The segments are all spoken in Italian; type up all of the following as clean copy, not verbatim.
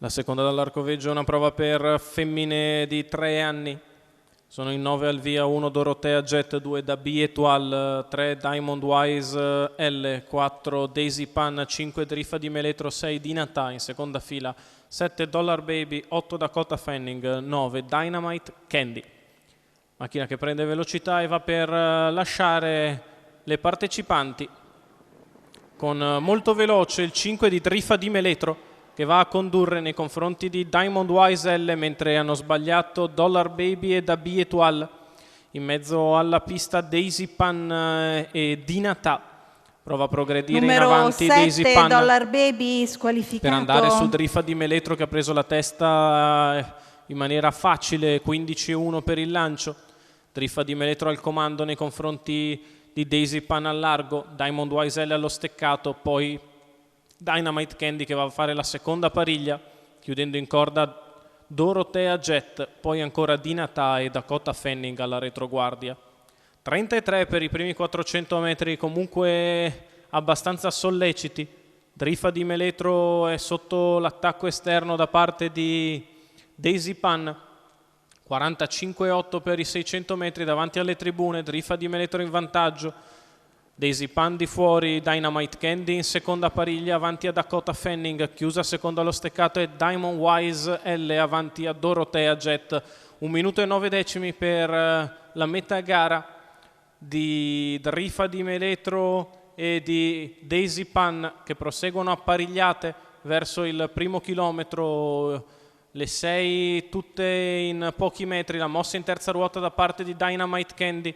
La seconda dall'Arcoveggio è una prova per femmine di 3 anni. Sono in 9 al via, 1 Dorothea Jet, 2 Dabi Etoile, 3 Diamond Wise L, 4 Daisy Pan, 5 Drifa di Meletro, 6 Dinata in seconda fila, 7 Dollar Baby, 8 Dakota Fanning, 9 Dynamite Candy. Macchina che prende velocità e va per lasciare le partecipanti con molto veloce il 5 di Drifa di Meletro, che va a condurre nei confronti di Diamond Wise L, mentre hanno sbagliato Dollar Baby e Dabi Etoile. In mezzo alla pista Daisy Pan e Dinata. Prova a progredire Numero in avanti 7, Daisy Pan Dollar Baby squalificato per andare su Drifa di Meletro, che ha preso la testa in maniera facile, 15-1 per il lancio. Drifa di Meletro al comando nei confronti di Daisy Pan al largo, Diamond Wise L allo steccato, poi Dynamite Candy che va a fare la seconda pariglia, chiudendo in corda Dorothea Jet, poi ancora Dinata e Dakota Fanning alla retroguardia. 33 per i primi 400 metri, comunque abbastanza solleciti. Drifa di Meletro è sotto l'attacco esterno da parte di Daisy Pan. 45,8 per i 600 metri davanti alle tribune, Drifa di Meletro in vantaggio. Daisy Pan di fuori, Dynamite Candy in seconda pariglia avanti a Dakota Fanning, chiusa secondo allo steccato, e Diamond Wise L avanti a Dorothea Jet. 1 minuto e 9 decimi per la metà gara di Drifa di Meletro e di Daisy Pan, che proseguono apparigliate verso il primo chilometro. Le 6 tutte in pochi metri, la mossa in terza ruota da parte di Dynamite Candy,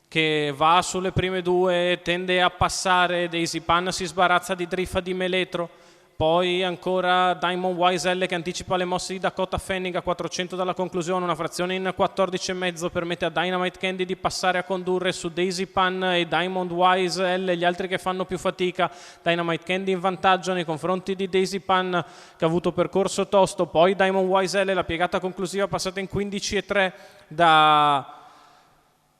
che va sulle prime due, tende a passare. Daisy Pan si sbarazza di Drifa di Meletro, poi ancora Diamond Wise L che anticipa le mosse di Dakota Fanning a 400 dalla conclusione. Una frazione in 14,5 permette a Dynamite Candy di passare a condurre su Daisy Pan e Diamond Wise L, gli altri che fanno più fatica. Dynamite Candy in vantaggio nei confronti di Daisy Pan, che ha avuto percorso tosto, poi Diamond Wise L, la piegata conclusiva passata in 15,3 da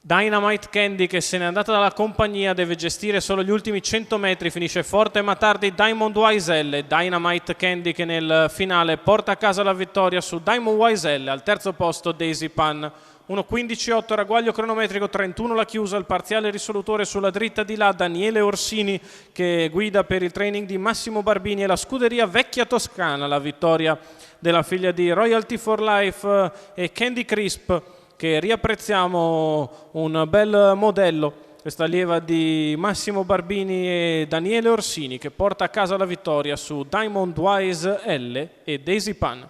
Dynamite Candy, che se n'è andata dalla compagnia, deve gestire solo gli ultimi 100 metri, finisce forte ma tardi Diamond Wise L. Dynamite Candy che nel finale porta a casa la vittoria su Diamond Wise L. Al terzo posto Daisy Pan, 1.15.8 ragguaglio cronometrico, 31 la chiusa, il parziale risolutore sulla dritta di là Daniele Orsini, che guida per il training di Massimo Barbini e la scuderia Vecchia Toscana. La vittoria della figlia di Royalty for Life e Candy Crisp, che riapprezziamo, un bel modello, questa allieva di Massimo Barbini e Daniele Orsini, che porta a casa la vittoria su Diamond Wise L e Daisy Pan.